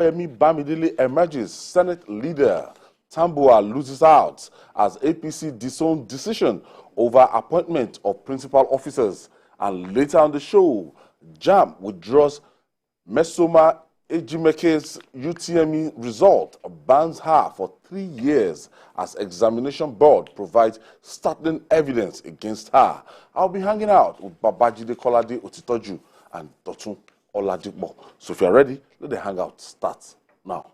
Femi Bamidele emerges Senate leader. Tambua loses out as APC disowns decision over appointment of principal officers. And later on the show, Jamb withdraws Mmesoma Ejimeke's UTME result, bans her for 3 years as examination board provides startling evidence against her. I'll be hanging out with Babajide Kolade Otitoju and Dotun Oladipo. So if you're ready, let the hangout start now.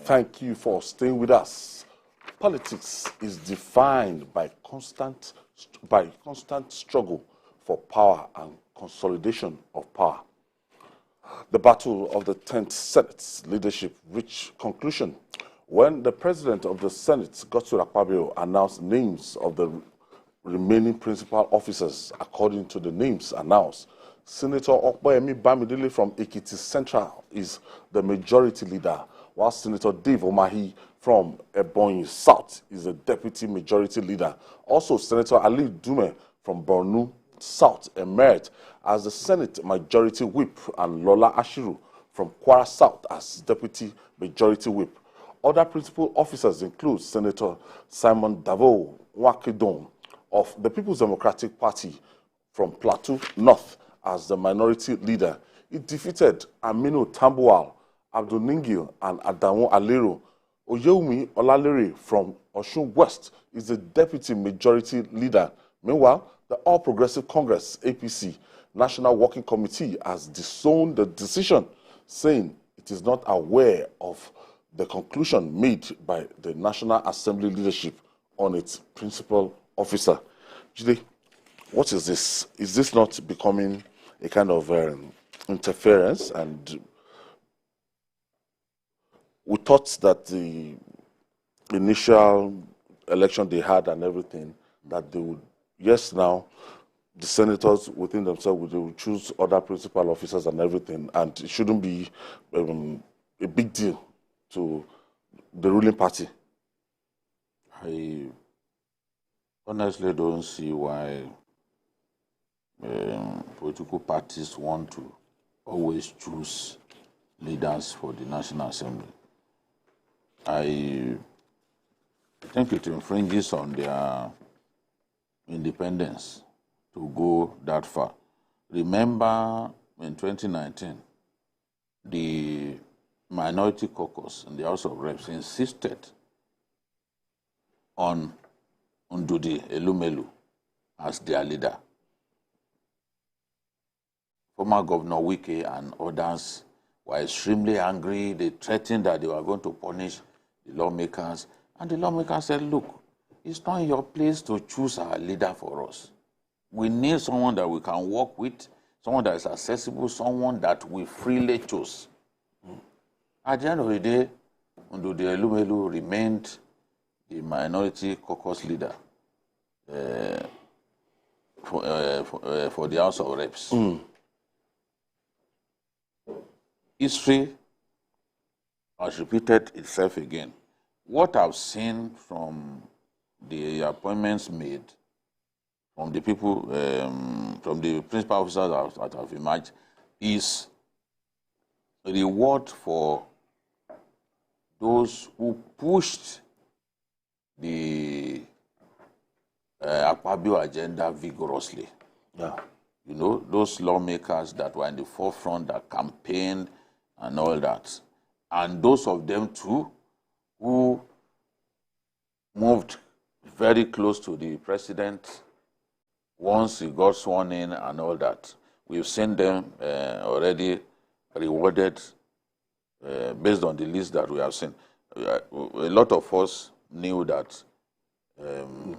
Thank you for staying with us. Politics is defined by constant struggle for power and consolidation of power. The battle of the 10th Senate's leadership reached conclusion when the president of the Senate, Godswill Akpabio, announced names of the remaining principal officers. According to the names announced, Senator Okpeyemi Bamidele from Ekiti Central is the majority leader, while Senator Dave Omahi from Ebonyi South is the deputy majority leader. Also, Senator Ali Dume from Borno South emerged as the Senate majority whip, and Lola Ashiru from Kwara South as deputy majority whip. Other principal officers include Senator Simon Davo Wakedon of the People's Democratic Party from Plateau North as the minority leader. It defeated Aminu Tambuwal, Abdul Ningil, and Adamu Alero. Oyeumi Olalere from Osun West is the deputy majority leader. Meanwhile, the All Progressive Congress, APC, National Working Committee has disowned the decision, saying it is not aware of the conclusion made by the National Assembly leadership on its principal officer. Jide, what is this? Is this not becoming a kind of interference? And we thought that the initial election they had and everything, that they would, yes, now the senators within themselves will choose other principal officers and everything, and it shouldn't be a big deal to the ruling party. I honestly don't see why political parties want to always choose leaders for the National Assembly. I think it infringes on their independence to go that far. Remember, in 2019, the Minority Caucus in the House of Reps insisted on Ndudi Elumelu as their leader. Former Governor Wike and others were extremely angry. They threatened that they were going to punish the lawmakers. And the lawmakers said, look, it's not your place to choose our leader for us. We need someone that we can work with, someone that is accessible, someone that we freely choose. At the end of the day, Ndudi Elumelu remained the Minority Caucus leader for the House of Reps. History has repeated itself again. What I've seen from the appointments made from the people, from the principal officers that have emerged, is a reward for those who pushed the Akpabio agenda vigorously. Yeah. You know, those lawmakers that were in the forefront, that campaigned and all that. And those of them too who moved very close to the president once he got sworn in and all that. We've seen them already rewarded based on the list that we have seen. A lot of us knew that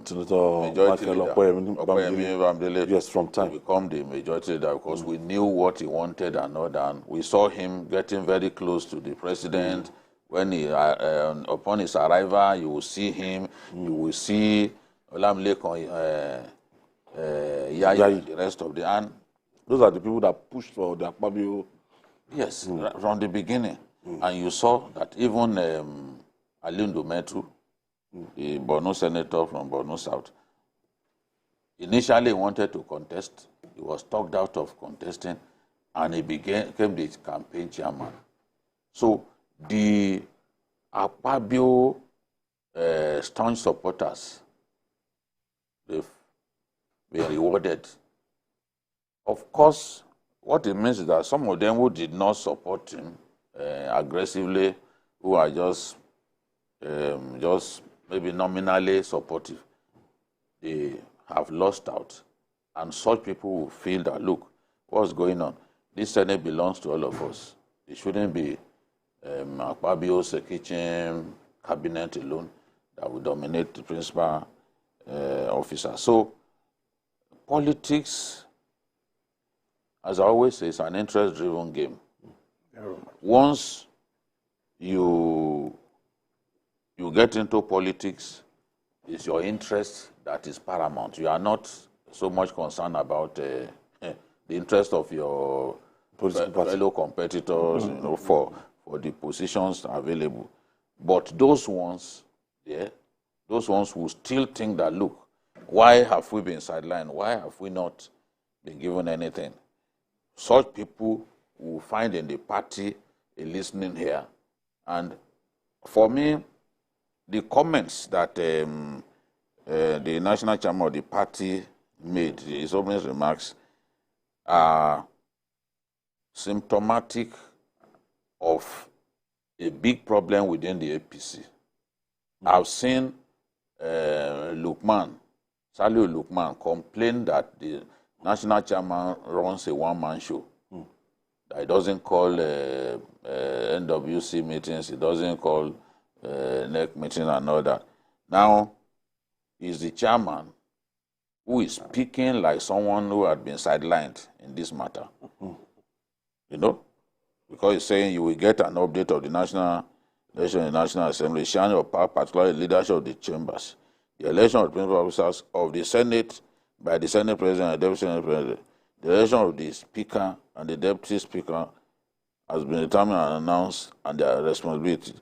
Senator majority Michael leader, Opeyemi Bamidele, yes, from to time. become the majority leader because we knew what he wanted and all that. And we saw him getting very close to the president. When he, upon his arrival, you will see him, you will see Olamilekon, Yayi, the rest of the, and those are the people that pushed for the Akpabio. yes, from the beginning. And you saw that even Alindu Metru, the Borno senator from Borno South, initially wanted to contest. He was talked out of contesting, and he became the campaign chairman. So the Akpabio staunch supporters, they've been rewarded. Of course, what it means is that some of them who did not support him aggressively, who are just maybe nominally supportive, they have lost out. And such people will feel that, look, what's going on? This Senate belongs to all of us. It shouldn't be Akpabio's kitchen cabinet alone that will dominate the principal officer. So politics, as I always say, is an interest-driven game. Once you get into politics, it's your interest that is paramount. You are not so much concerned about the interest of your fellow competitors, for the positions available. But those ones, those ones who still think that, look, why have we been sidelined? Why have we not been given anything? Such people will find in the party a listening here. And for me, the comments that the national chairman of the party made, his opening remarks, are symptomatic of a big problem within the APC. I've seen Saliu Lukman complain that the national chairman runs a one-man show. That he doesn't call NWC meetings, he doesn't call NEC meetings and all that. Now, he's the chairman who is speaking like someone who had been sidelined in this matter. You know? Because he's saying you will get an update of the national election in the National Assembly, sharing of power, particularly leadership of the chambers, the election of the principal officers of the Senate by the Senate President and Deputy Senate President, the election of the Speaker and the Deputy Speaker has been determined and announced, and their responsibility.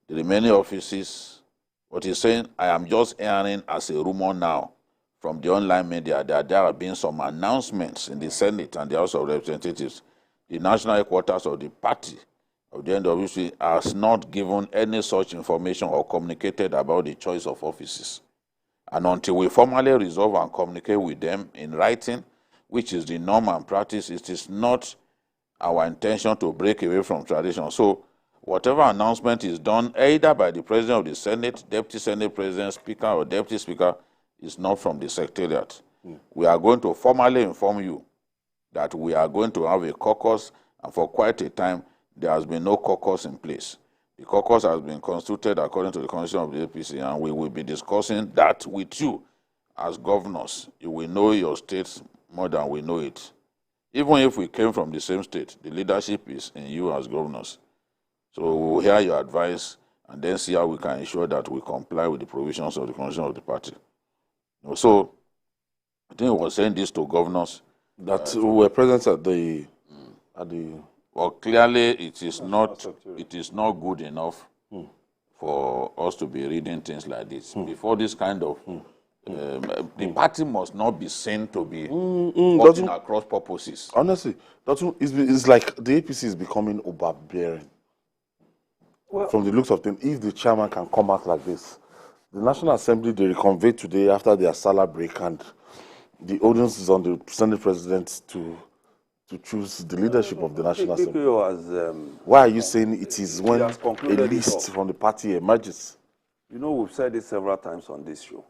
The remaining offices, what he's saying, I am just hearing as a rumor now from the online media that there have been some announcements in the Senate and the House of Representatives. The national headquarters of the party of the NWC has not given any such information or communicated about the choice of offices. And until we formally resolve and communicate with them in writing, which is the norm and practice, it is not our intention to break away from tradition. So whatever announcement is done either by the President of the Senate, Deputy Senate President, Speaker, or Deputy Speaker is not from the Secretariat. We are going to formally inform you that we are going to have a caucus, and for quite a time, there has been no caucus in place. The caucus has been constituted according to the constitution of the APC, and we will be discussing that with you as governors. You will know your states more than we know it. Even if we came from the same state, the leadership is in you as governors. So we will hear your advice and then see how we can ensure that we comply with the provisions of the constitution of the party. So I think we were saying this to governors that were present at the well, clearly it is not good enough for us to be reading things like this. Before this kind of the party must not be seen to be working across purposes. Honestly, it's like the APC is becoming overbearing. Well, from the looks of things, if the chairman can come out like this, the National Assembly, they reconvened today after their Salah break, and the audience is on the Senate President to choose the leadership of the National Assembly. Why are you saying it is when a list from the party emerges? You know, we've said it several times on this show,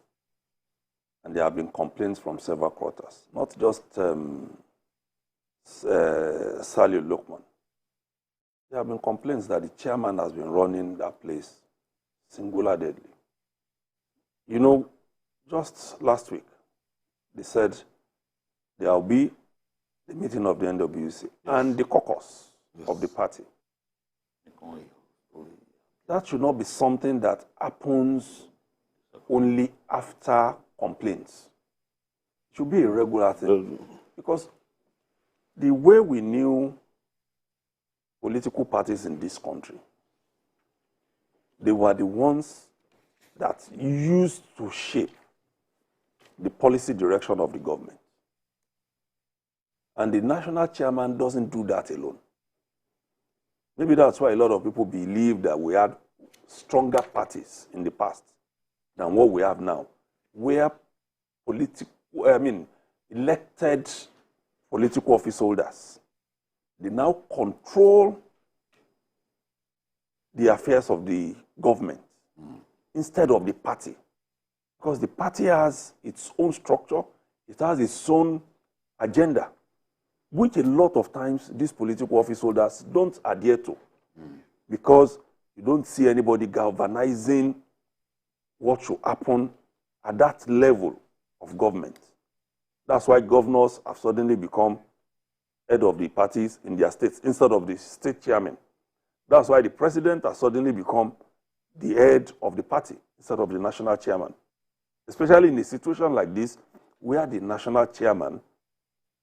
and there have been complaints from several quarters, not just Saliu Lukman. There have been complaints that the chairman has been running that place singular-handedly. You know, just last week, they said there will be the meeting of the NWC and the caucus of the party. That should not be something that happens only after complaints. It should be a regular thing. Because the way we knew political parties in this country, they were the ones that used to shape the policy direction of the government. And the national chairman doesn't do that alone. Maybe that's why a lot of people believe that we had stronger parties in the past than what we have now, where elected political office holders, they now control the affairs of the government instead of the party. Because the party has its own structure, it has its own agenda, which a lot of times these political office holders don't adhere to, because you don't see anybody galvanizing what should happen at that level of government. That's why governors have suddenly become head of the parties in their states instead of the state chairman. That's why the president has suddenly become the head of the party instead of the national chairman. Especially in a situation like this, where the national chairman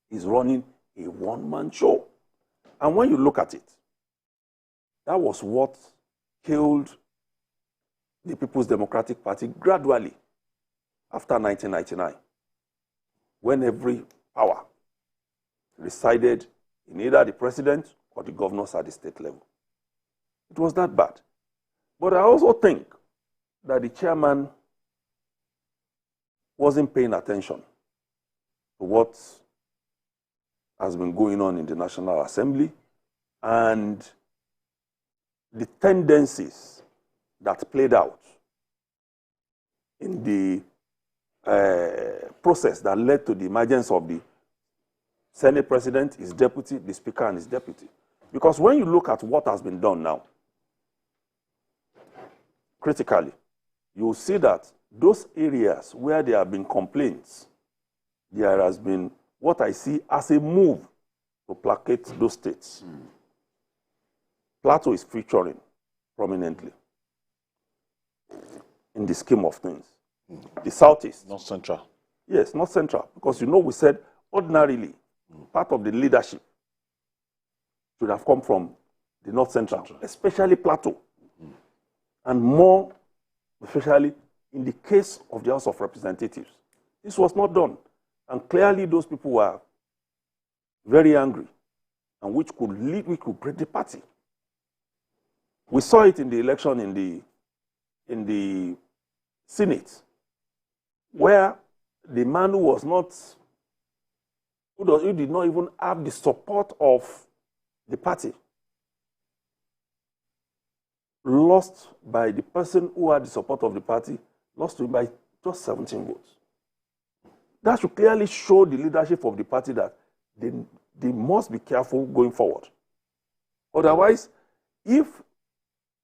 is running a one-man show. And when you look at it, that was what killed the People's Democratic Party gradually after 1999, when every power resided in either the president or the governors at the state level. It was that bad. But I also think that the chairman wasn't paying attention to what has been going on in the National Assembly and the tendencies that played out in the process that led to the emergence of the Senate President, his deputy, the Speaker, and his deputy. Because when you look at what has been done now, critically, you will see that those areas where there have been complaints, there has been what I see as a move to placate those states. Plateau is featuring prominently in the scheme of things. The Southeast. Not central. Yes, not central. Because we said ordinarily part of the leadership should have come from the North Central, especially Plateau. And more, especially in the case of the House of Representatives. This was not done. And clearly those people were very angry, and which could break the party. We saw it in the election in the Senate, where the man who did not even have the support of the party lost by the person who had the support of the party, lost to him by just 17 votes. That should clearly show the leadership of the party that they must be careful going forward. Otherwise, if,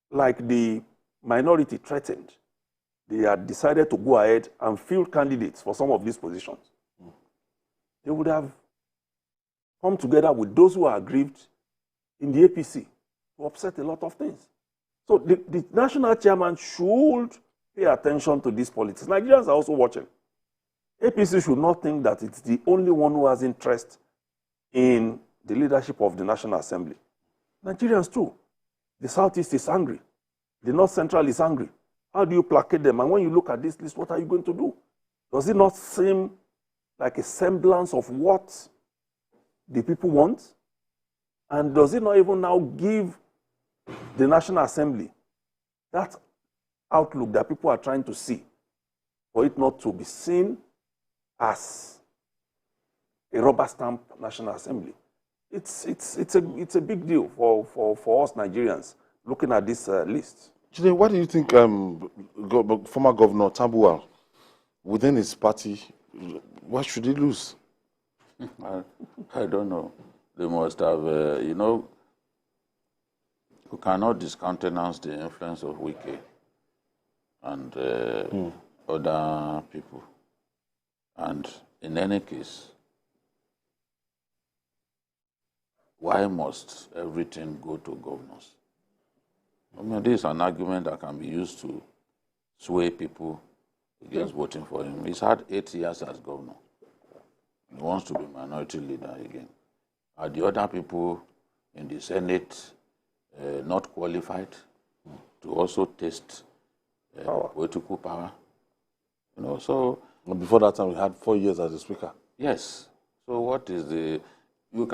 like the minority threatened, they had decided to go ahead and field candidates for some of these positions, they would have come together with those who are aggrieved in the APC to upset a lot of things. So the national chairman should pay attention to these politics. Nigerians are also watching. APC should not think that it's the only one who has interest in the leadership of the National Assembly. Nigerians too. The Southeast is angry. The North Central is angry. How do you placate them? And when you look at this list, what are you going to do? Does it not seem like a semblance of what the people want? And does it not even now give the National Assembly that outlook that people are trying to see, for it not to be seen as a rubber stamp National Assembly? It's a big deal for us Nigerians looking at this list. Today, what do you think former Governor Tambuwal, within his party, what should he lose? I don't know. They must have, you cannot discountenance the influence of Wike and other people. And in any case, why must everything go to governors? I mean, this is an argument that can be used to sway people against voting for him. He's had 8 years as governor. He wants to be minority leader again. Are the other people in the Senate not qualified to also taste political power? You know, so... And before that time, we had 4 years as a speaker. Yes. So what is the...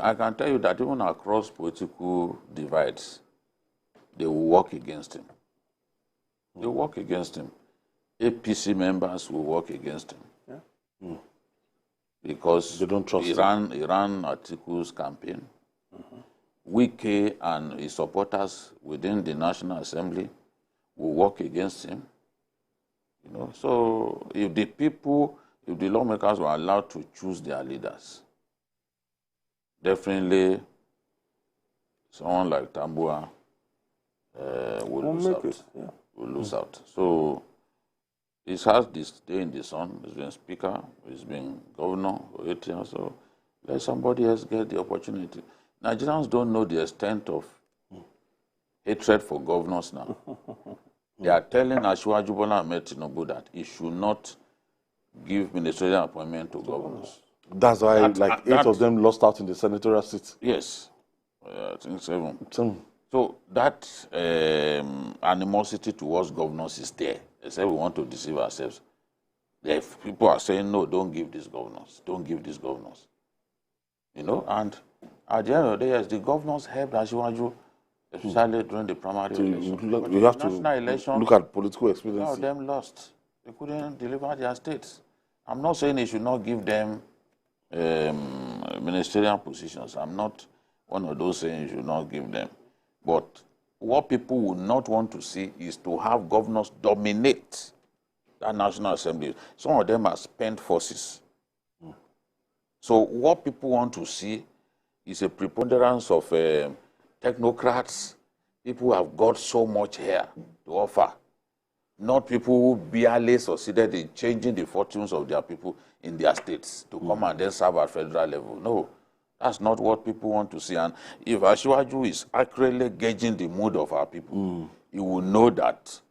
I can tell you that even across political divides, they will work against him. They will work against him. APC members will work against him. Yeah. Because they don't trust him. Iran Articles campaign. Wike and his supporters within the National Assembly will work against him. You know, so if the lawmakers were allowed to choose their leaders, definitely someone like Tambua will lose out. Will lose out. So he's had this day in the sun. He's been speaker. He's been governor for 8 years. So let somebody else get the opportunity. Nigerians don't know the extent of hatred for governors now. They are telling Asiwaju Bola Ahmed Tinubu that he should not give ministerial appointment to governors. That's why eight of them lost out in the senatorial seats. Yes. I think 7. So that animosity towards governors is there. They say we want to deceive ourselves. If people are saying, no, don't give these governors. Don't give these governors. You know, and at the end of the day, yes, the governors helped Asiwaju, especially during the primary election. You have to look at political experience. All of them lost. They couldn't deliver their states. I'm not saying they should not give them ministerial positions. I'm not one of those saying you should not give them. But what people would not want to see is to have governors dominate that National Assembly. Some of them are spent forces. So what people want to see is a preponderance of technocrats, people who have got so much here to offer, not people who barely succeeded in changing the fortunes of their people in their states to come and then serve at federal level. No, that's not what people want to see. And if Asiwaju is accurately gauging the mood of our people, he will know that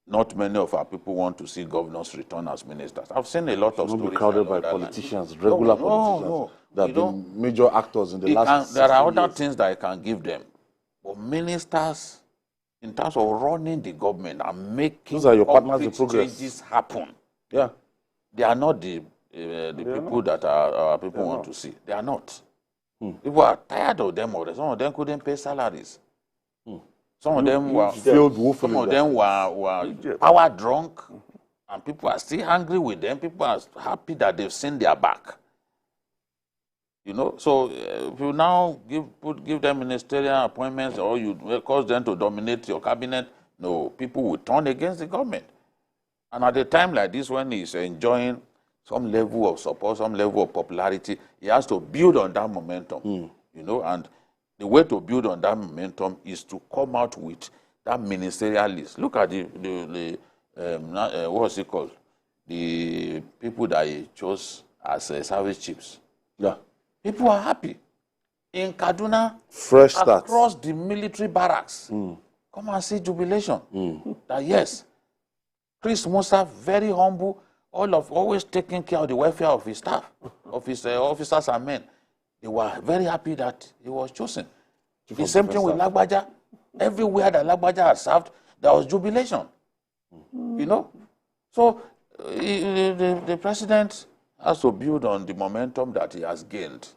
not many of our people want to see governors return as ministers. I've seen a lot of stories. Be crowded by politicians, regular politicians, that have been major actors in the last 60 There are other years. things that I can give them. But ministers, in terms of running the government and making Those are your partners in progress. changes happen, Yeah. they are not the people that our people want to see. They are not. People are tired of them already. Some of them couldn't pay salaries. Some of them were power drunk, and people are still angry with them. People are happy that they've seen their back. You know, so if you now give them ministerial appointments or you cause them to dominate your cabinet, no, people will turn against the government. And at a time like this, when he's enjoying some level of support, some level of popularity, he has to build on that momentum. You know, and the way to build on that momentum is to come out with that ministerial list. Look at what's it called? The people that he chose as service chiefs. Yeah. People are happy. In Kaduna, Fresh start. across the military barracks, come and see jubilation. That yes, Chris Musa, very humble, always taking care of the welfare of his staff, of his officers and men. They were very happy that he was chosen. The same thing with Lagbaja. Everywhere that Lagbaja had served, there was jubilation. You know? So the president has to build on the momentum that he has gained,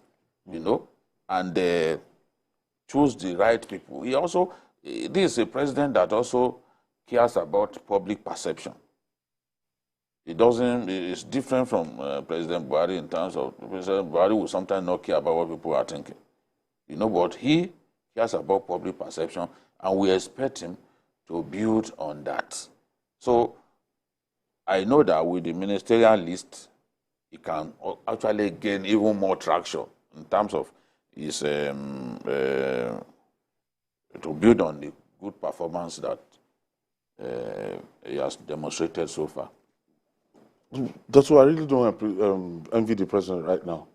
you know, and choose the right people. He also, this is a president that also cares about public perception. It doesn't, it's different from President Buhari in terms of, President Buhari will sometimes not care about what people are thinking. You know, but he cares about public perception, and we expect him to build on that. So I know that with the ministerial list, he can actually gain even more traction in terms of his, to build on the good performance that he has demonstrated so far. That's why I really don't envy the president right now.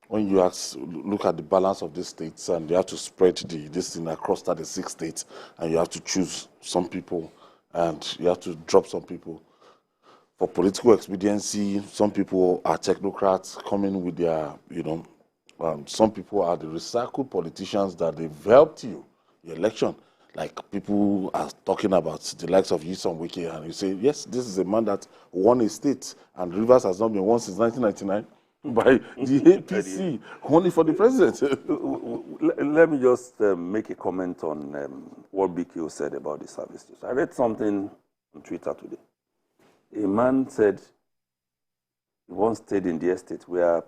When you look at the balance of these states and you have to spread this thing across 36 states and you have to choose some people and you have to drop some people. For political expediency, some people are technocrats coming with their, some people are the recycled politicians that they've helped you, the election. Like people are talking about the likes of Nyesom Wike, and you say, yes, this is a man that won a state, and Rivers has not been won since 1999 by the APC, only for the president. Let me just make a comment on what BQ said about the services. I read something on Twitter today. A man said he once stayed in the estate where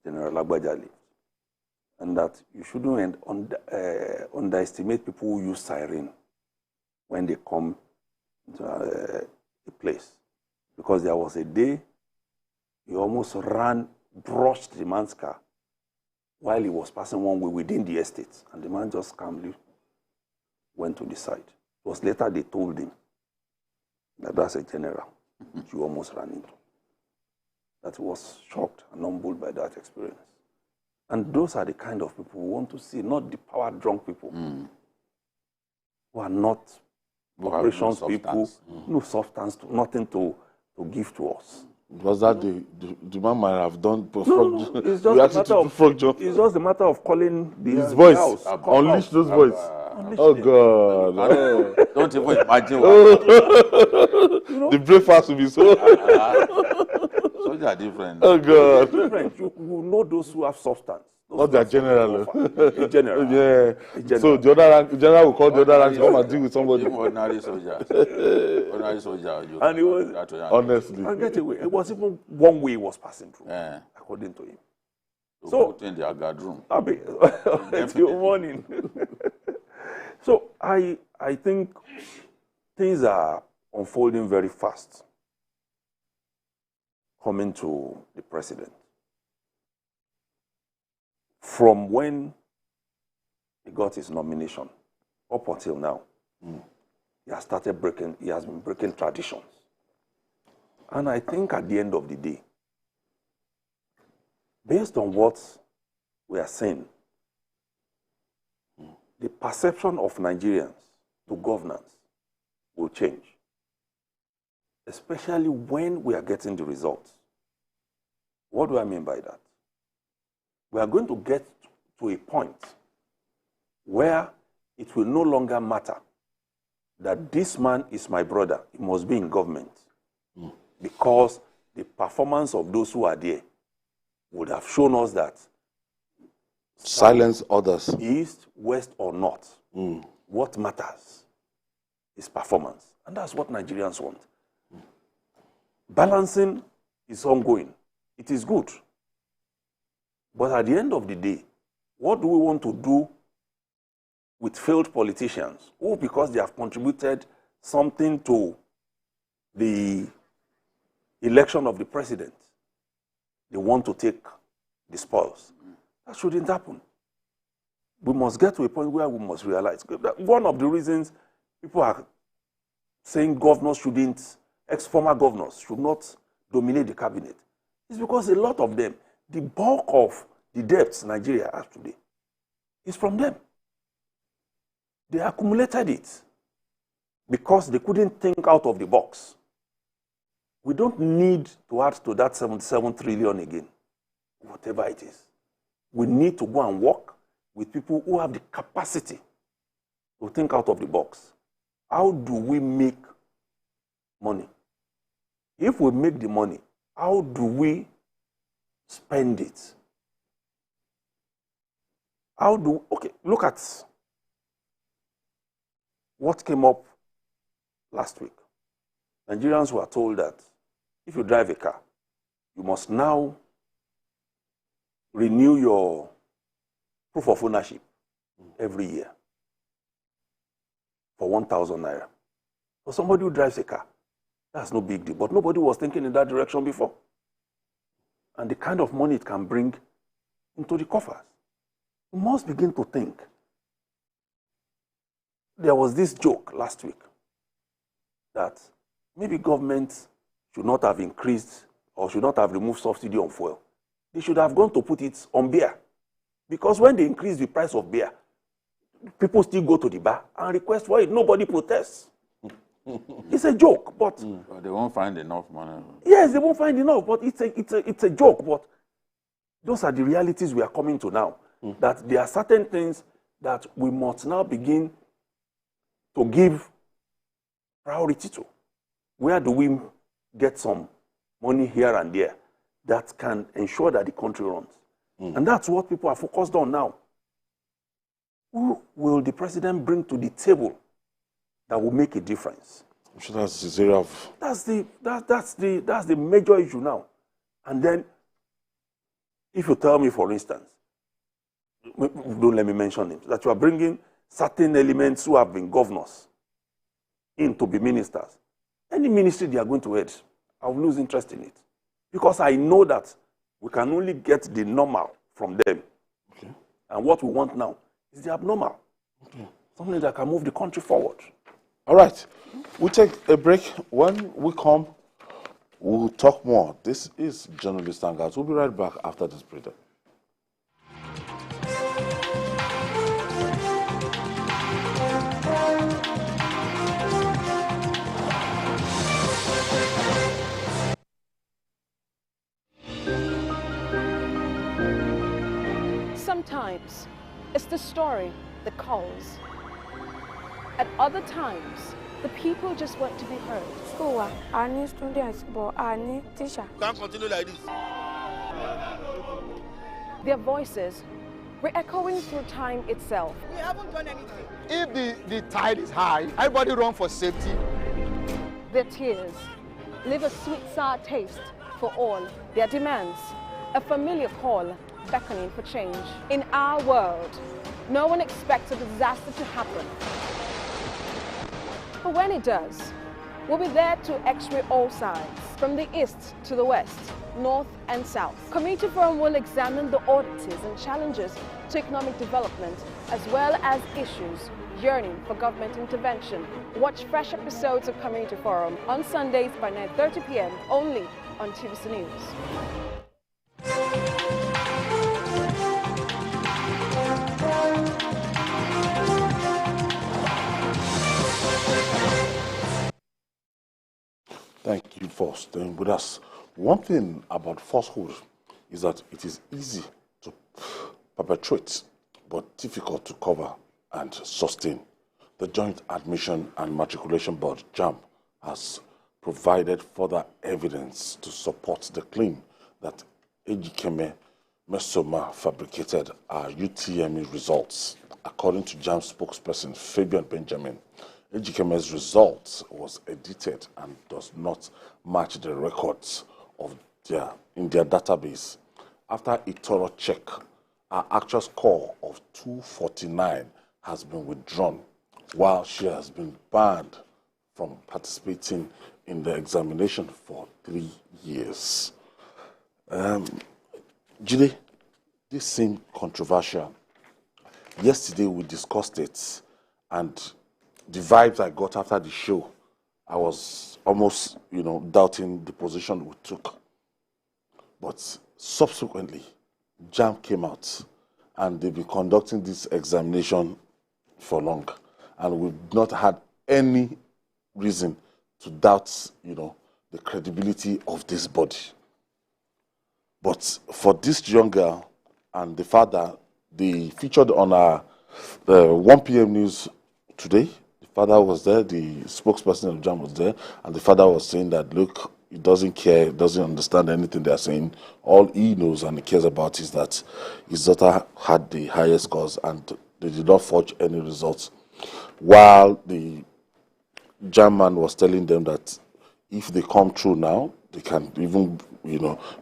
General Lagbaja lived, and that you shouldn't underestimate people who use siren when they come to a place. Because there was a day he almost brushed the man's car while he was passing one way within the estate, and the man just calmly went to the side. It was later they told him that that's a general you almost ran into. That he was shocked and humbled by that experience. And those are the kind of people we want to see, not the power-drunk people who are not operations people, no substance, nothing to give to us. Was that the man might have done? No, it's just a matter of calling his voice. House, unleash those voice. Oh God! Don't even imagine. The breakfast will be so. Soldiers are different. Oh God! Different. You know those who have substance. Not that general. A general. Yeah. A general. So the other general will call the other rank to come and deal with somebody. Ordinary soldiers. Ordinary soldiers. And it was honestly. And get away. It was even one way he was passing through, according to him. So in their guard room. Till morning. So I think things are unfolding very fast coming to the president. From when he got his nomination up until now, he has been breaking traditions. And I think at the end of the day, based on what we are saying, the perception of Nigerians to governance will change, especially when we are getting the results. What do I mean by that? We are going to get to a point where it will no longer matter that this man is my brother, he must be in government, because the performance of those who are there would have shown us that silence others, east, west, or north. What matters is performance. And that's what Nigerians want. Balancing is ongoing. It is good. But at the end of the day, what do we want to do with failed politicians who, because they have contributed something to the election of the president, they want to take the spoils? That shouldn't happen. We must get to a point where we must realize that one of the reasons people are saying governors shouldn't, ex-former governors should not dominate the cabinet is because a lot of them, the bulk of the debts Nigeria has today is from them. They accumulated it because they couldn't think out of the box. We don't need to add to that 77 trillion again, whatever it is. We need to go and work with people who have the capacity to think out of the box. How do we make money? If we make the money, how do we spend it? Okay, look at what came up last week. Nigerians were told that if you drive a car, you must now renew your proof of ownership every year for 1,000 naira. For somebody who drives a car, that's no big deal. But nobody was thinking in that direction before. And the kind of money it can bring into the coffers. We must begin to think. There was this joke last week that maybe government should not have increased or should not have removed subsidy on fuel. They should have gone to put it on beer. Because when they increase the price of beer, people still go to the bar and request for it. Nobody protests. It's a joke, but they won't find enough money. Yes, they won't find enough, but it's a joke. But those are the realities we are coming to now. That there are certain things that we must now begin to give priority to. Where do we get some money here and there that can ensure that the country runs? And that's what people are focused on now. Who will the president bring to the table that will make a difference? I'm sure that's the area of... That's the major issue now. And then, if you tell me, for instance, don't let me mention names, that you are bringing certain elements who have been governors in to be ministers, any ministry they are going to head, I will lose interest in it. Because I know that we can only get the normal from them. Okay. And what we want now is the abnormal. Okay. Something that can move the country forward. All right. We'll take a break. When we come, we'll talk more. This is Journalist Hangout. We'll be right back after this break. Sometimes it's the story that calls. At other times, the people just want to be heard. School, I need students, but I need teacher. Can't continue like this. Their voices re-echoing through time itself. We haven't done anything. If the tide is high, everybody run for safety. Their tears leave a sweet sour taste for all their demands. A familiar call beckoning for change. In our world, no one expects a disaster to happen. But when it does, we'll be there to x-ray all sides, from the east to the west, north and south. Community Forum will examine the oddities and challenges to economic development, as well as issues yearning for government intervention. Watch fresh episodes of Community Forum on Sundays by 9:30 p.m. only on TVC News. Thank you for staying with us. One thing about falsehood is that it is easy to perpetrate, but difficult to cover and sustain. The Joint Admission and Matriculation Board, Jamb, has provided further evidence to support the claim that Mmesoma fabricated our UTME results. According to Jamb spokesperson Fabian Benjamin, Ejikeme's result was edited and does not match the records of in their database. After a thorough check, our actual score of 249 has been withdrawn, while she has been banned from participating in the examination for 3 years. Jide, this seemed controversial. Yesterday we discussed it, and the vibes I got after the show, I was almost, doubting the position we took. But subsequently, Jamb came out, and they've been conducting this examination for long, and we've not had any reason to doubt, the credibility of this body. But for this young girl and the father, they featured on our 1 p.m. news today. The father was there, the spokesperson of Jamb was there, and the father was saying that, look, he doesn't care, doesn't understand anything they're saying. All he knows and he cares about is that his daughter had the highest scores and they did not forge any results. While the Jamb man was telling them that if they come through now, they can even,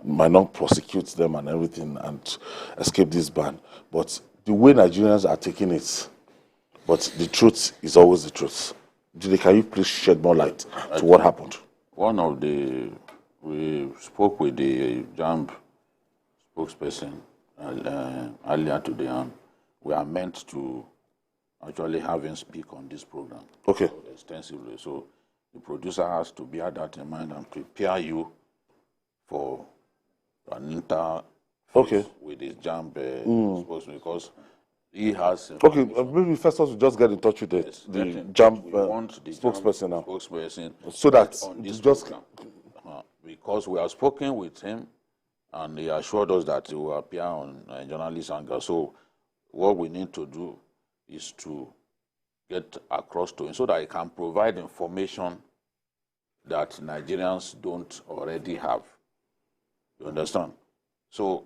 might not prosecute them and everything and escape this ban. But the way Nigerians are taking it, but the truth is always the truth. Jide, can you please shed more light to what happened? We spoke with the Jamb spokesperson earlier today, and we are meant to actually have him speak on this program. Okay. Extensively. So the producer has to bear that in mind and prepare you for an with his Jamb spokesman, because he has. Okay, maybe first of all, just get in touch with the Jamb spokesperson now, spokesperson, so that on this just because we have spoken with him and he assured us that he will appear on journalist Hangout. So what we need to do is to get across to him so that he can provide information that Nigerians don't already have. You understand? So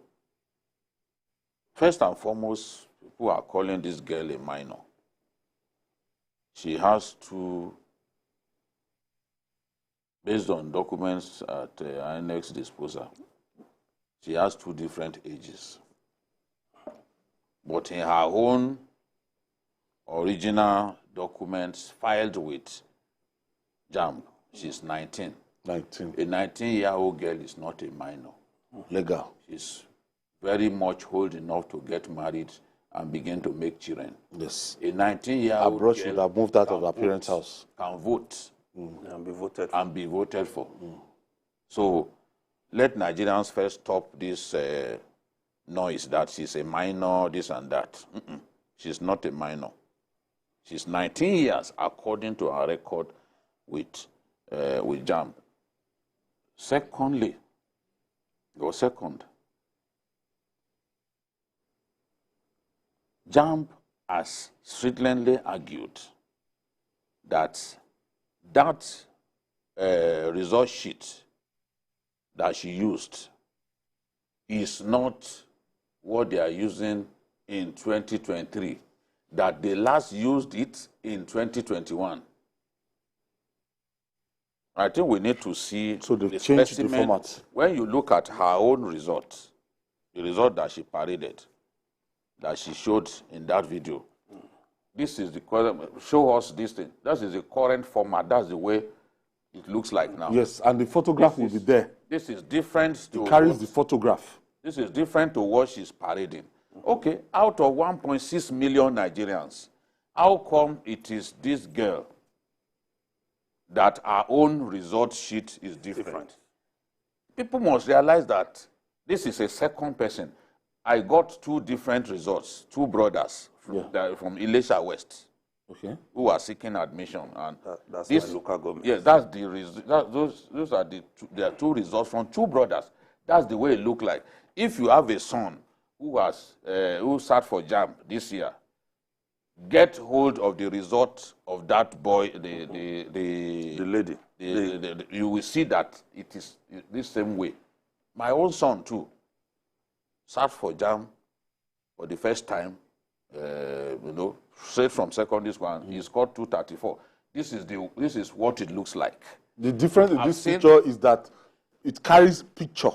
first and foremost, people are calling this girl a minor. She has two, based on documents at INEC's disposal, she has two different ages. But in her own original documents filed with Jamb, she's 19. 19. A 19-year-old girl is not a minor. Legal. She's very much old enough to get married and begin to make children. Yes. A 19-year-old girl should have moved out of her parents' house. Can vote. And be voted for. And be voted for. So let Nigerians first stop this noise that she's a minor, this and that. She's not a minor. She's 19 years, according to our record with Jamb. Second, Jamb has stridently argued that result sheet that she used is not what they are using in 2023, that they last used it in 2021. I think we need to see so the change the format. When you look at her own result, the result that she paraded, that she showed in that video, this is the show us this thing. That is the current format. That's the way it looks like now. Yes, and the photograph will be there. This is different. It carries the photograph. This is different to what she's parading. Okay, out of 1.6 million Nigerians, how come it is this girl that our own result sheet is different? People must realize that this is a second person. I got two different results, two brothers from Ilesha West, who are seeking admission, and that's this local government. Yes, that's the those are the two results from two brothers. That's the way it look like. If you have a son who sat for Jamb this year, get hold of the result of that boy, the lady. You will see that it is this same way. My own son too sat for Jamb for the first time, straight from secondary school, and he scored 234. This is what it looks like. The difference in this picture is that it carries picture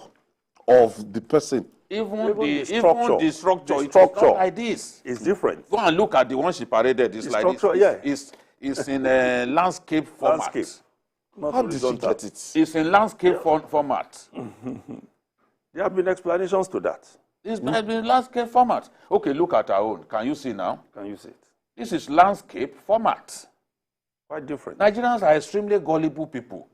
of the person. Even the structure, it's not like this. It's different. Go and look at the one she paraded. It's like this. It's in a landscape format. How did she get it? It's in landscape format. There have been explanations to that. It's been landscape format. Okay, look at our own. Can you see now? Can you see it? This is landscape format. Quite different. Nigerians are extremely gullible people,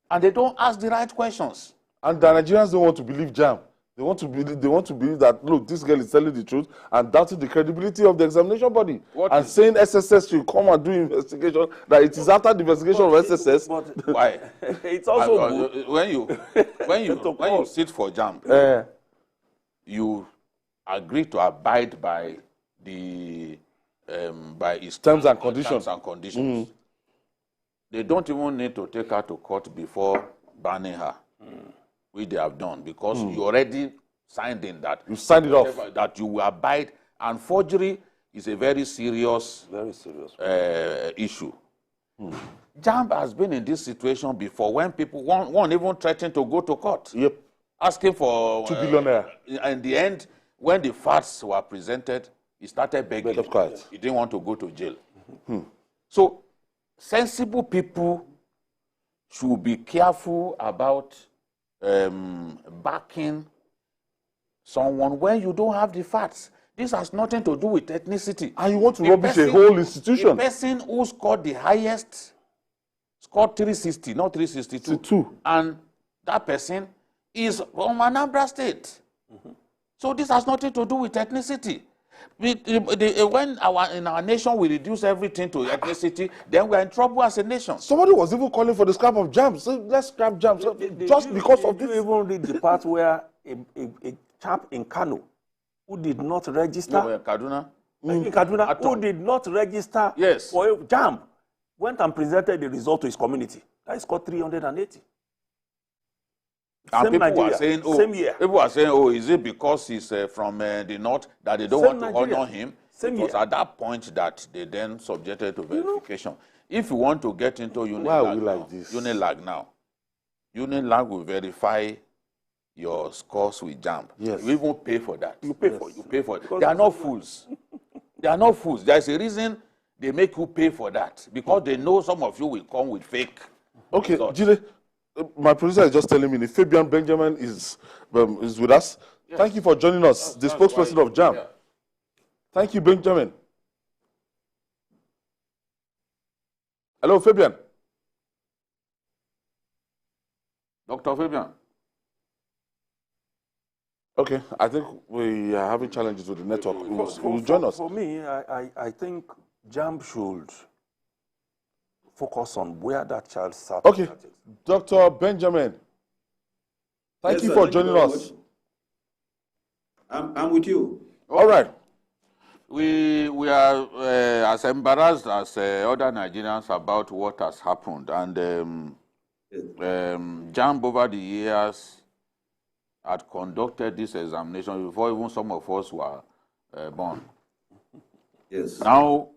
and they don't ask the right questions. And the Nigerians don't want to believe Jamb. They want to believe that, look, this girl is telling the truth, and doubting the credibility of the examination body. And saying SSS should come and do investigation, that it is after the investigation of SSS. Why? It's also good. When you sit for Jamb, you agree to abide by the by its terms and conditions. They don't even need to take her to court before banning her. Which they have done, because you already signed in that. You signed it off. That you will abide, and forgery is a very serious issue. Jamb has been in this situation before, when people won't even threaten to go to court. Yep. Asking for 2 billion naira. In the end, when the facts were presented, he started begging. He didn't want to go to jail. So, sensible people should be careful about backing someone when you don't have the facts. This has nothing to do with ethnicity. And you want to rubbish a whole institution. The person who scored the highest scored 360, not 362. 62. And that person is from Anambra State. So this has nothing to do with ethnicity. When in our nation we reduce everything to ethnicity, then we are in trouble as a nation. Somebody was even calling for the scrap of Jamb. So let's scrap Jamb. So just because of this. You even read the part where a chap in Kano who did not register. No, Kaduna. In Kaduna, who did not register for Jamb, went and presented the result to his community. That scored 380. And Same people Nigeria, are saying, oh, same year. People are saying, oh, is it because he's from the north that they don't Same want to Nigeria. honor him? Same It was year. at that point that they then subjected to verification. If you want to get into Why are we Unilag like now, this? Unilag will verify your scores with Jamb. Yes. You even pay for that. You pay for it. You pay for it. Because They are not fools. They are not fools. There is a reason they make you pay for that, because they know some of you will come with fake. Okay, results. Jide, my producer is just telling me that Fabian Benjamin is with us. Yes. Thank you for joining us, the spokesperson of Jamb. Yeah. Thank you, Benjamin. Hello, Fabian. Dr. Fabian. Okay, I think we are having challenges with the network. Will join us. For me, I think Jamb should focus on where that child started. Okay, Dr. Benjamin, thank you for joining us. I'm with you. All right. We are as embarrassed as other Nigerians about what has happened. And Jamb over the years had conducted this examination before even some of us were born. Yes. Now,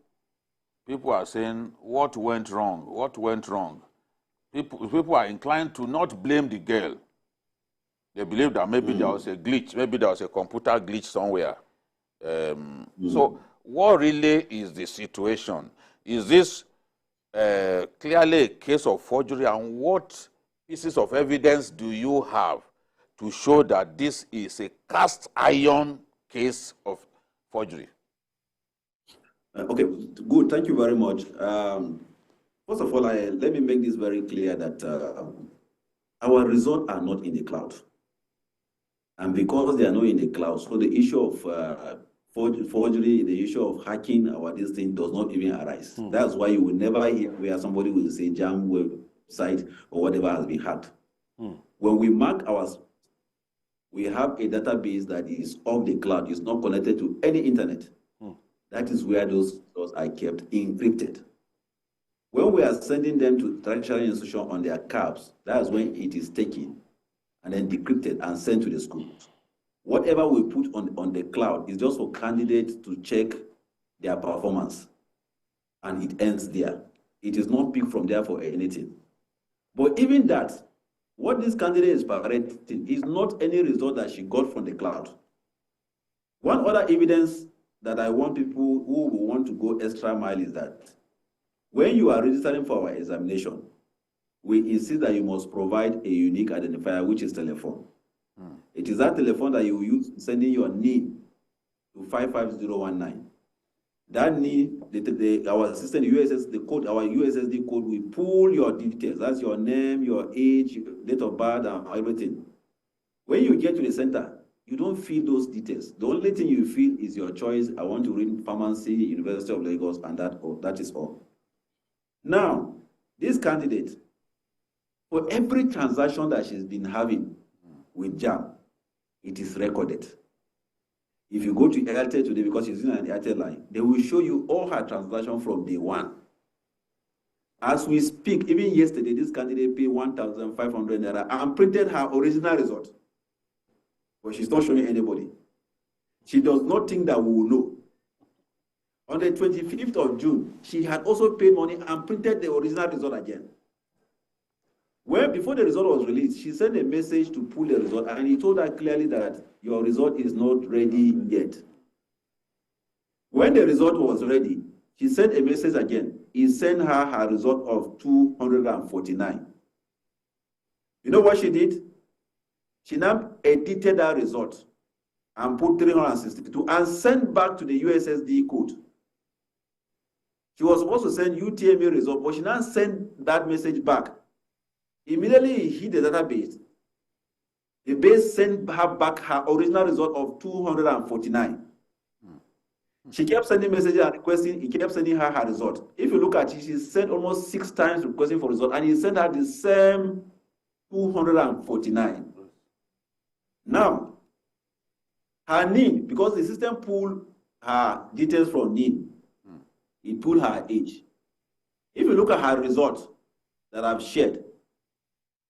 people are saying, what went wrong? What went wrong? People are inclined to not blame the girl. They believe that maybe there was a glitch, maybe there was a computer glitch somewhere. So what really is the situation? Is this clearly a case of forgery, and what pieces of evidence do you have to show that this is a cast iron case of forgery? Okay, good. Thank you very much. First of all, let me make this very clear that our results are not in the cloud. And because they are not in the cloud, so the issue of forgery, the issue of hacking this thing does not even arise. That's why you will never hear where somebody will say Jamb website or whatever has been hacked. When we mark ours, we have a database that is off the cloud, it's not connected to any internet. That is where those results are kept encrypted. When we are sending them to tertiary institution on their cabs, that's when it is taken and then decrypted and sent to the schools. Whatever we put on the cloud is just for candidates to check their performance, and it ends there. It is not picked from there for anything. But even that, what this candidate is parading is not any result that she got from the cloud. One other evidence that I want people who will want to go extra mile is that when you are registering for our examination, we insist that you must provide a unique identifier, which is telephone. It is that telephone that you use sending your NIN to 55019. That NIN, our system, the code, our USSD code, will pull your details. That's your name, your age, date of birth, and everything. When you get to the center, you don't fill those details. The only thing you fill is your choice. I want to read pharmacy, University of Lagos, and that is all. Now, this candidate, for every transaction that she's been having with Jamb, it is recorded. If you go to Airtel today, because she's using an Airtel line, they will show you all her transactions from day one. As we speak, even yesterday, this candidate paid 1,500 naira and printed her original result. But she's not showing anybody. She does not think that we will know. On the 25th of June, she had also paid money and printed the original result again. Before the result was released, she sent a message to pull the result, and he told her clearly that your result is not ready yet. When the result was ready, she sent a message again. He sent her result of 249. You know what she did? She now edited that result and put 362 and sent back to the USSD code. She was supposed to send UTME result, but she now sent that message back. Immediately he hit the database. The base sent her back her original result of 249. She kept sending messages and requesting, he kept sending her her result. If you look at it, she sent almost 6 times requesting for result, and he sent her the same 249. Now, her NIN, because the system pulled her details from NIN, it pulled her age. If you look at her result that I've shared,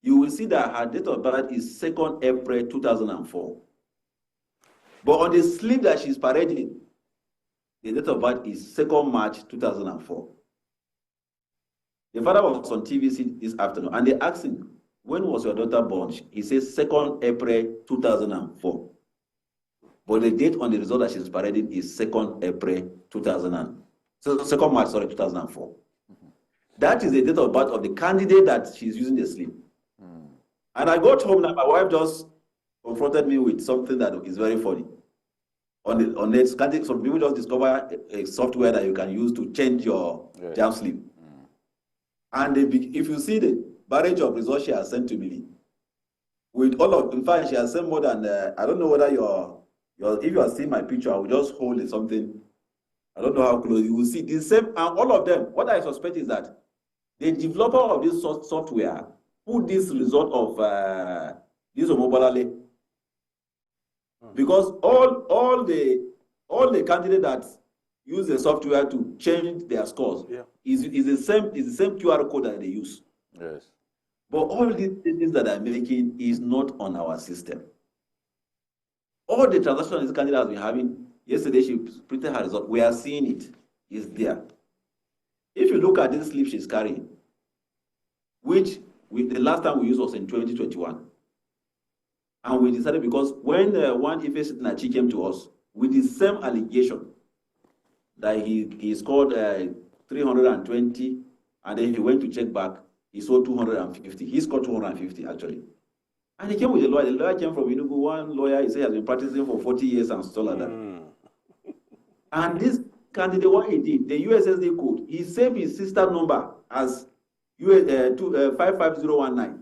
you will see that her date of birth is 2nd April 2004. But on the slip that she's parading, the date of birth is 2nd March 2004. The father was on TVC this afternoon, and they asked him, when was your daughter born? He says 2nd April 2004. But the date on the result that she's parading is 2nd April 2nd March, 2004. That is the date of birth of the candidate that she's using the slip. And I got home now, my wife just confronted me with something that is very funny. On it, some people just discover a software that you can use to change your Jamb slip. And if you see the barrage of results she has sent to me, with all of, in fact, she has sent more than, I don't know whether if you are seeing my picture, I will just hold it something. I don't know how close you will see the same, and all of them. What I suspect is that the developer of this software put this result of this Omobalale, because all the candidates that use the software to change their scores is the same QR code that they use. Yes. But all these things that I'm making is not on our system. All the transactions this candidate has been having, yesterday she printed her result. We are seeing it. It's there. If you look at this slip she's carrying, which the last time we used was in 2021. And we decided, because when one Ife Nachi came to us with the same allegation that he scored 320, and then he went to check back, he saw 250. He scored 250 actually. And he came with a lawyer. The lawyer came from Enugu. One lawyer, he said, has been practicing for 40 years and stuff like that. And this candidate, what he did, the USSD code, he saved his sister number as 55019.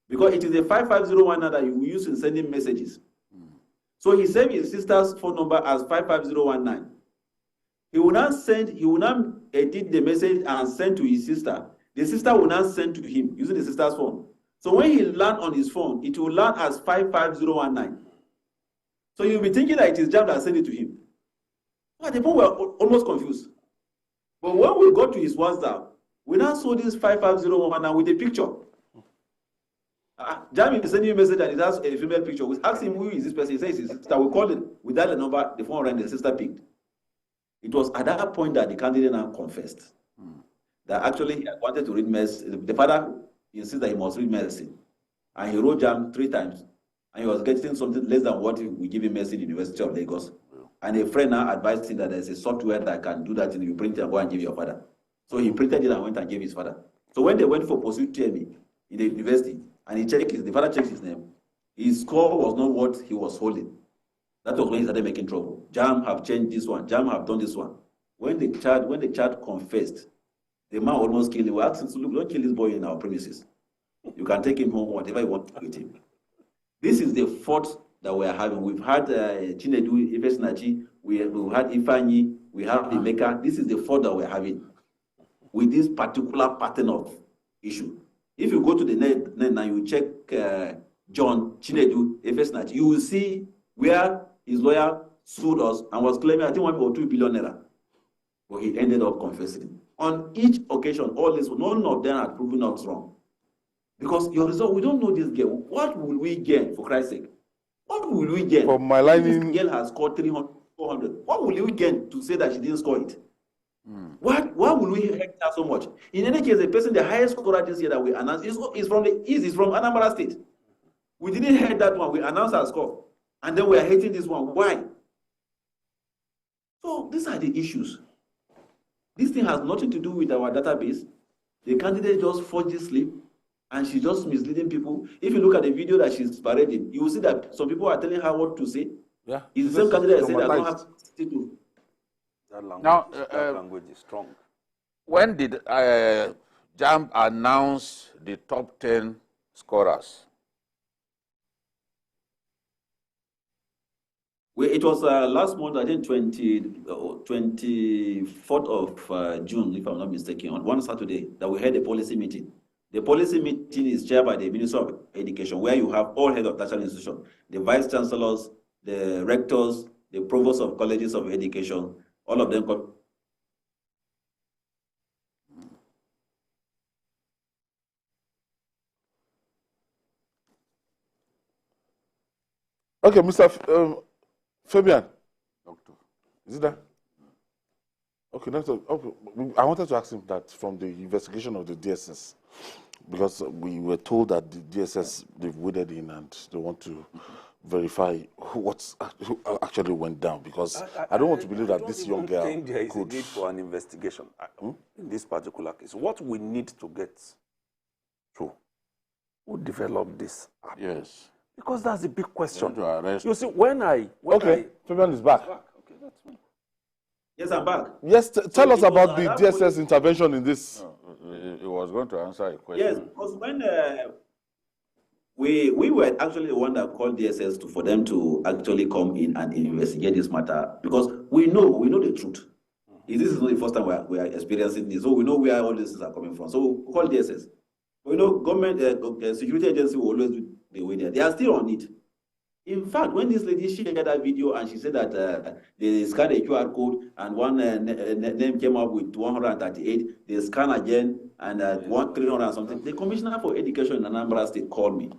Because it is a 55019 that you will use in sending messages. So he saved his sister's phone number as 55019. He will now edit the message and send to his sister. The sister will now send to him using the sister's phone. So when he land on his phone, it will land as 55019. So you'll be thinking that it is Jamb that sent it to him. At the point we were almost confused. But when we got to his WhatsApp, we now saw this 55019 with a picture. Jamb is sending you a message and it has a female picture. We asked him, who is this person? He says his sister. We called him. We dialed the number, the phone rang, the sister picked. It was at that point that the candidate now confessed that actually he had wanted to read medicine. The father insisted that he must read medicine. And he wrote Jamb 3 times. And he was getting something less than what we give him medicine in the University of Lagos. And a friend now advised him that there's a software that can do that, and you print it and go and give your father. So he printed it and went and gave his father. So when they went for pursuit UTME in the university, and the father checked his name, his score was not what he was holding. That was when he started making trouble. Jamb have changed this one. Jamb have done this one. When the child confessed, the man almost killed him. We asked him, so look, don't kill this boy in our premises. You can take him home, whatever you want to do with him. This is the fault that we are having. We've had Chinedu, Ife Nachi, we've had Ifeanyi, we have the Maker. This is the fault that we're having with this particular pattern of issue. If you go to the net now, you check John Chinedu, Ife Nachi, you will see where his lawyer sued us and was claiming, I think, 1 or 2 billion naira. But he ended up confessing. On each occasion, all this, none of them had proven us wrong. Because your result, we don't know this girl. What will we get, for Christ's sake? What will we get? For my lining, this girl has scored 300, 400. What will we get to say that she didn't score it? Why will we hate her so much? In any case, the person, the highest scorer this year that we announced is from the East, is from Anambra State. We didn't hate that one. We announced our score. And then we are hating this one. Why? So these are the issues. This thing has nothing to do with our database. The candidate just forged this slip, and she's just misleading people. If you look at the video that she's parading, you will see that some people are telling her what to say. Yeah. It's the same candidate that said, I don't have to. That language is strong. when did Jamb announce the top 10 scorers? Well, it was last month, I think 24th of June, if I'm not mistaken, on one Saturday, that we had a policy meeting. The policy meeting is chaired by the Minister of Education, where you have all heads of tertiary institutions, the vice chancellors, the rectors, the provosts of colleges of education, all of them. Okay, Mr. Fabian. Doctor. Is it that? Okay, I wanted to ask him that from the investigation of the DSS, because we were told that the DSS, they've waded in and they want to verify who actually went down, because I don't want to believe that this young girl think there is could... a need for an investigation in this particular case. What we need to get through, who developed this app? Yes. Because that's a big question. To arrest. You see, when Fabian is back. Okay, that's fine. Yes, I'm back. Yes, tell us about the DSS intervention in this. He was going to answer a question. Yes, because when we were actually the one that called DSS for them to actually come in and investigate this matter, because we know the truth. This is not the first time we are experiencing this, so we know where all these things are coming from. So we call DSS. We know government security agency will always do the way they are still on it. In fact, when this lady shared that video and she said that they scanned a QR code and one name came up with 138, they scan again and 300 and something. The commissioner for education in Anambra State called me.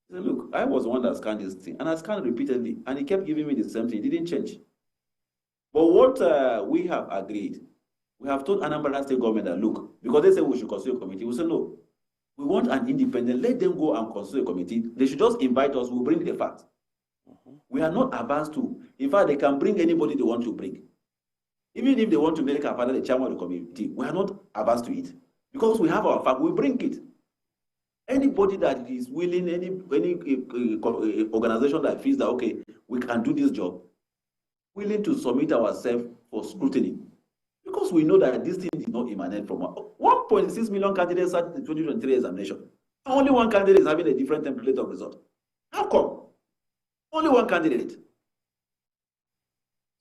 He said, look, I was the one that scanned this thing, and I scanned repeatedly, and he kept giving me the same thing. It didn't change. But what we have agreed, we have told Anambra State government that, look, because they say we should constitute a committee, we say no. We want an independent, let them go and constitute a committee. They should just invite us, we'll bring the facts. We are not averse to. In fact, they can bring anybody they want to bring. Even if they want to make our father the chairman of the committee, we are not averse to it. Because we have our fact, we bring it. Anybody that is willing, any organization that feels that, okay, we can do this job, willing to submit ourselves for scrutiny. Because we know that this thing did not emanate from 1.6 million candidates at the 2023 examination. Only one candidate is having a different template of result. How come? Only one candidate.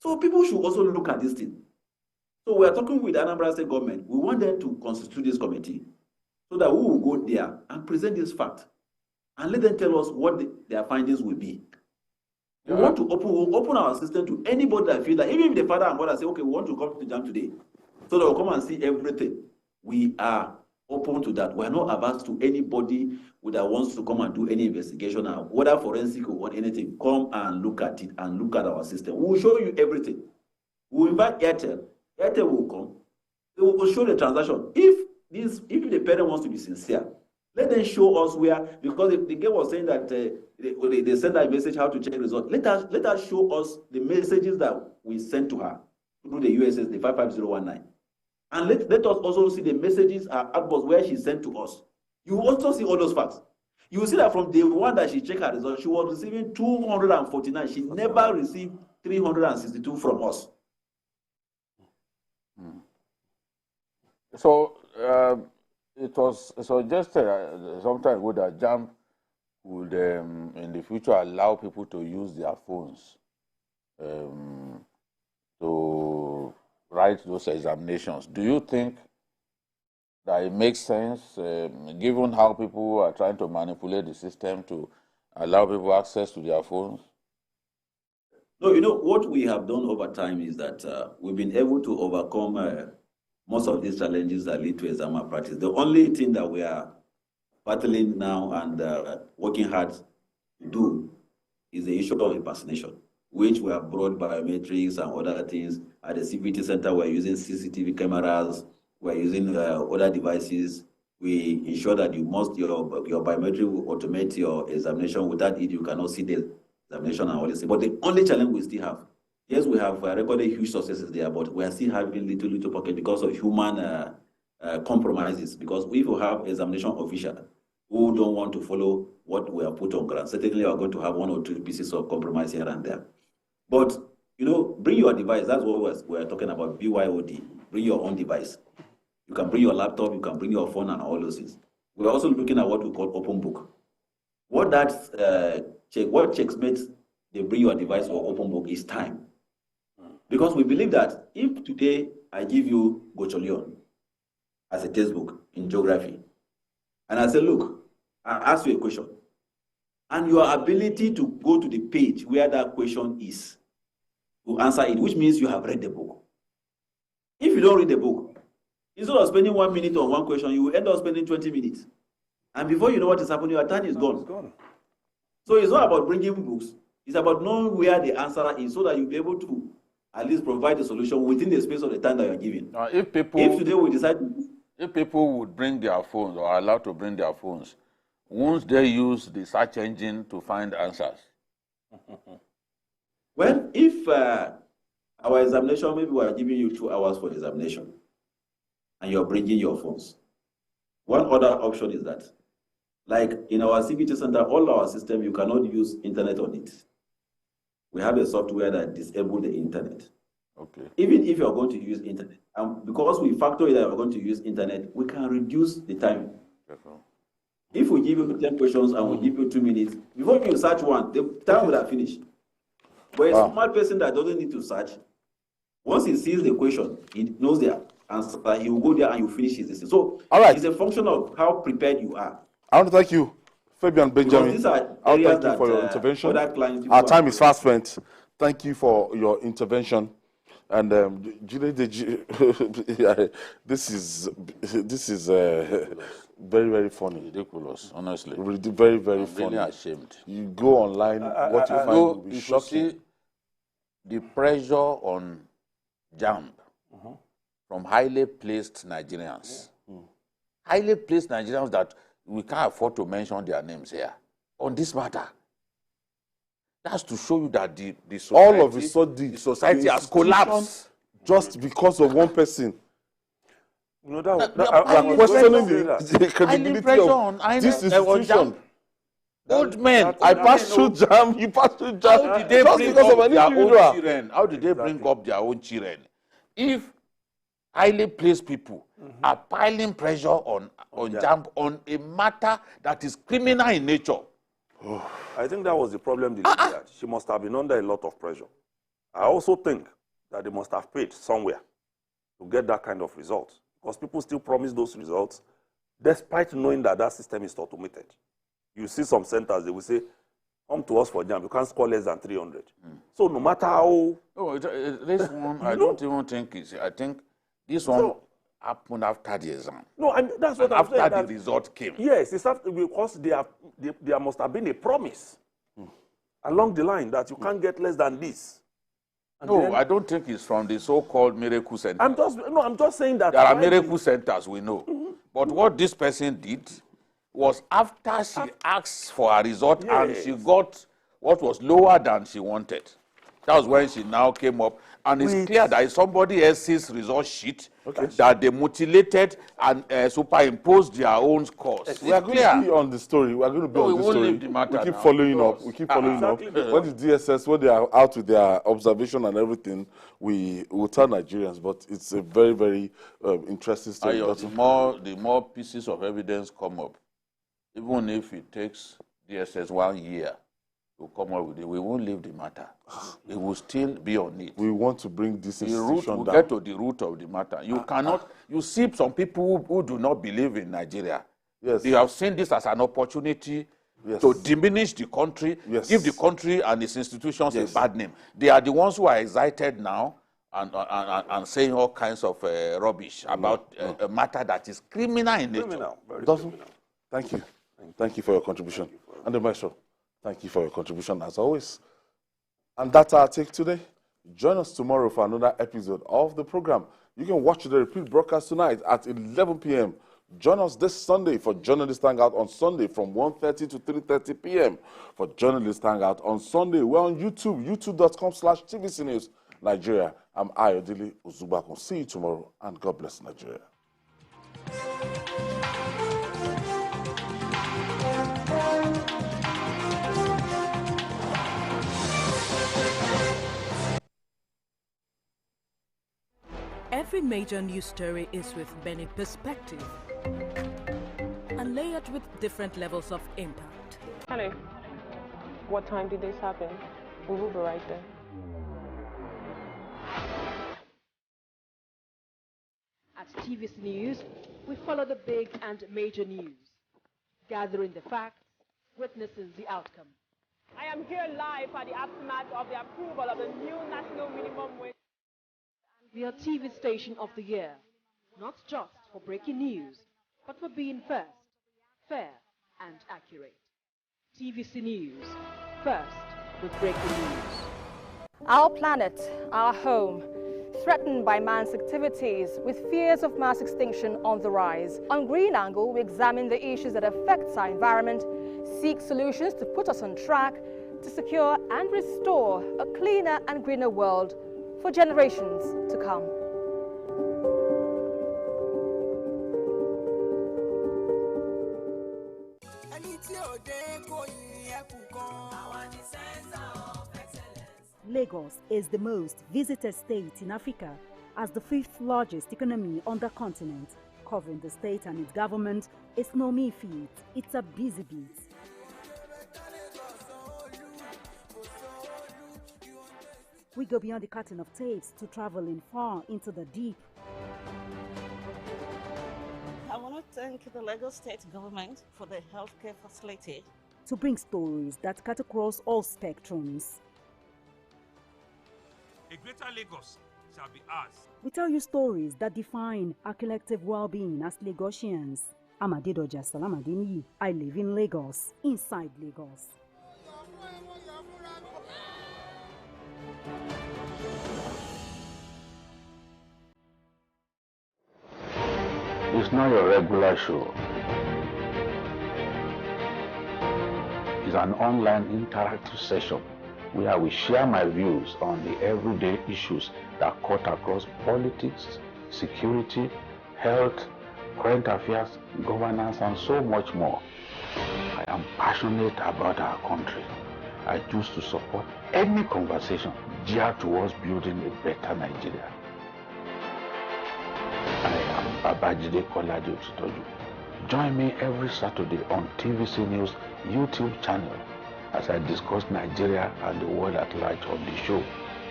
So people should also look at this thing. So we are talking with the Anambra State government. We want them to constitute this committee so that we will go there and present this fact and let them tell us what their findings will be. We want to open our system to anybody that feels that, even if the father and mother say, okay, we want to come to Jamb today, so that we'll come and see everything. We are open to that. We are not averse to anybody that wants to come and do any investigation, whether forensic or anything. Come and look at it and look at our system. We will show you everything. We will invite Airtel. Airtel will come. They will show the transaction. If the parent wants to be sincere, let them show us where, because the girl was saying that they send that message how to check results. Let us show us the messages that we sent to her through the USS, the 55019. And let us also see the messages outbox where she sent to us. You will also see all those facts. You will see that from the one that she checked her results, she was receiving 249. She never received 362 from us. So it was suggested some time ago that Jamb would, in the future, allow people to use their phones to write those examinations. Do you think that it makes sense, given how people are trying to manipulate the system, to allow people access to their phones? No, you know, what we have done over time is that we've been able to overcome most of these challenges that lead to exam malpractice. The only thing that we are battling now and working hard to do is the issue of impersonation, which we have brought biometrics and other things. At the CVT center, we're using CCTV cameras, we're using other devices. We ensure that your biometric will automate your examination. Without it, you cannot see the examination and all this. But the only challenge we still have, yes, we have recorded huge successes there, but we are still having little pocket because of human compromises. Because if you have examination official who don't want to follow what we have put on ground, certainly we are going to have one or two pieces of compromise here and there. But, you know, bring your device. That's what we're talking about, BYOD. Bring your own device. You can bring your laptop, you can bring your phone and all those things. We're also looking at what we call open book. What checkmates they bring your device or open book is time. Because we believe that if today I give you Gocholion as a textbook in geography, and I say, look, I ask you a question, and your ability to go to the page where that question is to answer it, which means you have read the book. If you don't read the book, instead of spending 1 minute on one question, you will end up spending 20 minutes. And before you know what is happening, your time is gone. So it's not about bringing books. It's about knowing where the answer is so that you'll be able to at least provide the solution within the space of the time that you're given. Now, if today we decide... If people would bring their phones or are allowed to bring their phones, won't they use the search engine to find answers? Well, if our examination, maybe we are giving you 2 hours for examination, and you're bringing your phones. One other option is that, like in our CBT center, all our system, you cannot use internet on it. We have a software that disables the internet. Okay. Even if you're going to use internet, and because we factor that you're going to use internet, we can reduce the time. If we give you 10 questions and we give you 2 minutes, before you search one, the time will have finished. But a smart person that doesn't need to search, once he sees the question, he knows the answer, he will go there and you finish his list. So it's a function of how prepared you are. I want to thank you, Fabian Benjamin. These are I want to areas thank you for your intervention. Our time is fast spent. Thank you for your intervention. And this is very, very funny. Ridiculous, honestly. Very, very I'm funny. really ashamed. You go online, what you find will be shocking. See the pressure on Jamb from highly placed Nigerians. Highly placed Nigerians that we can't afford to mention their names here on this matter. That's to show you that the society, all of a sudden, the society has collapsed just because of one person. You know, we are questioning the credibility of this institution. Old men. I passed through Jamb, you passed through Jamb. How did they bring up their own children? How did they bring up their own children? If highly placed people are piling pressure on Jamb on a matter that is criminal in nature. I think that was the problem. She must have been under a lot of pressure. I also think that they must have paid somewhere to get that kind of result, because people still promise those results despite knowing that that system is automated. You see some centers, they will say, come to us for Jamb, you can't score less than 300. So no matter how... Oh, this one, I don't even think it's... I think this one happened after the exam. No, that's what I'm saying. After the result came. Yes, it's after, because there must have been a promise along the line that you can't get less than this. And no, I don't think it's from the so-called miracle center. I'm just saying that... There are miracle centers, we know. But what this person did was after she asked for a result and she got what was lower than she wanted. That was when she now came up. And it's clear that it's somebody else's result sheet that they mutilated and superimposed their own scores. We are going to be on the story. We are going to be on the story. We keep following up. We keep following up. When the DSS, when they are out with their observation and everything, we will tell Nigerians. But it's a very, very interesting story. The more pieces of evidence come up, even if it takes DSS 1 year to come up with it, we won't leave the matter. We will still be on it. We want to bring this institution down. We'll get to the root of the matter. You cannot, you see some people who do not believe in Nigeria. Yes. They have seen this as an opportunity to diminish the country, give the country and its institutions a bad name. They are the ones who are excited now and saying all kinds of rubbish about a matter that is criminal in nature. Criminal. Thank you. Thank you for your contribution. And the Maestro, thank you for your contribution as always. And that's our take today. Join us tomorrow for another episode of the program. You can watch the repeat broadcast tonight at 11 p.m. Join us this Sunday for Journalist Hangout on Sunday from 1:30 to 3:30 p.m. For Journalist Hangout on Sunday, we're on YouTube, youtube.com/TVC News Nigeria. I'm Ayodele Uzubakun. See you tomorrow, and God bless Nigeria. Every major news story is with many perspectives and layered with different levels of impact. Hello. What time did this happen? We will be right there. At TVC News, we follow the big and major news, gathering the facts, witnessing the outcome. I am here live at the aftermath of the approval of the new national minimum wage. We are TV Station of the Year, not just for breaking news, but for being first, fair and accurate. TVC News, first with breaking news. Our planet, our home, threatened by man's activities with fears of mass extinction on the rise. On Green Angle, we examine the issues that affect our environment, seek solutions to put us on track to secure and restore a cleaner and greener world for generations to come. Lagos is the most visited state in Africa as the 5th largest economy on the continent. Covering the state and its government is no mean feat. It's a busy beat. We go beyond the curtain of tapes to traveling far into the deep. I want to thank the Lagos State government for the healthcare facility. To bring stories that cut across all spectrums. A greater Lagos shall be ours. We tell you stories that define our collective well-being as Lagosians. I'm Adedoja Salamadini. I live in Lagos, inside Lagos. It's not your regular show. It's an online interactive session where we share my views on the everyday issues that cut across politics, security, health, current affairs, governance, and so much more. I am passionate about our country. I choose to support any conversation geared towards building a better Nigeria. I am Babajide Kolade Otitoju. Join me every Saturday on TVC News YouTube channel as I discuss Nigeria and the world at large on the show,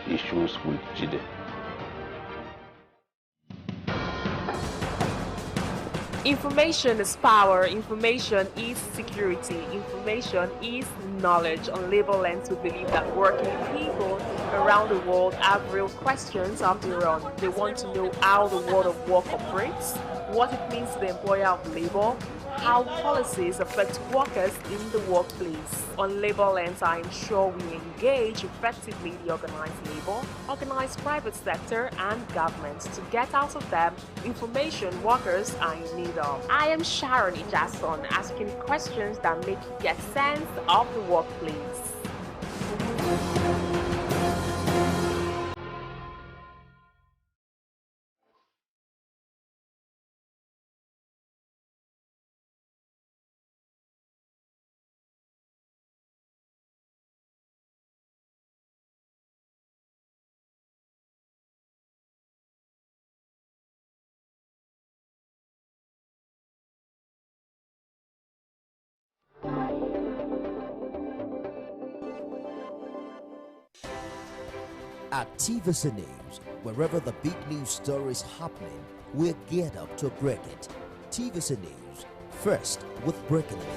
Issues with Jide. Information is power, information is security, information is knowledge. On Labor Lens, we believe that working people around the world have real questions of their own. They want to know how the world of work operates, what it means to the employer of labor, how policies affect workers in the workplace. On Labor Lens, I am sure we engage effectively the organized labor, organized private sector, and government to get out of them information workers are in need of. I am Sharon Ijason, asking questions that make you get sense of the workplace. At TVC News, wherever the big news story is happening, we're geared up to break it. TVC News, first with breaking news.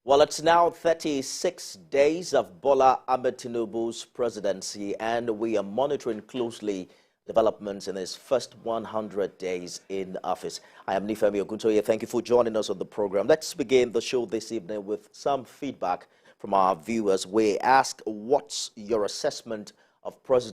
Well, it's now 36 days of Bola Ahmed Tinubu's presidency, and we are monitoring closely developments in his first 100 days in office. I am Nifemi Oguntoye. Thank you for joining us on the program. Let's begin the show this evening with some feedback from our viewers. We ask, what's your assessment of President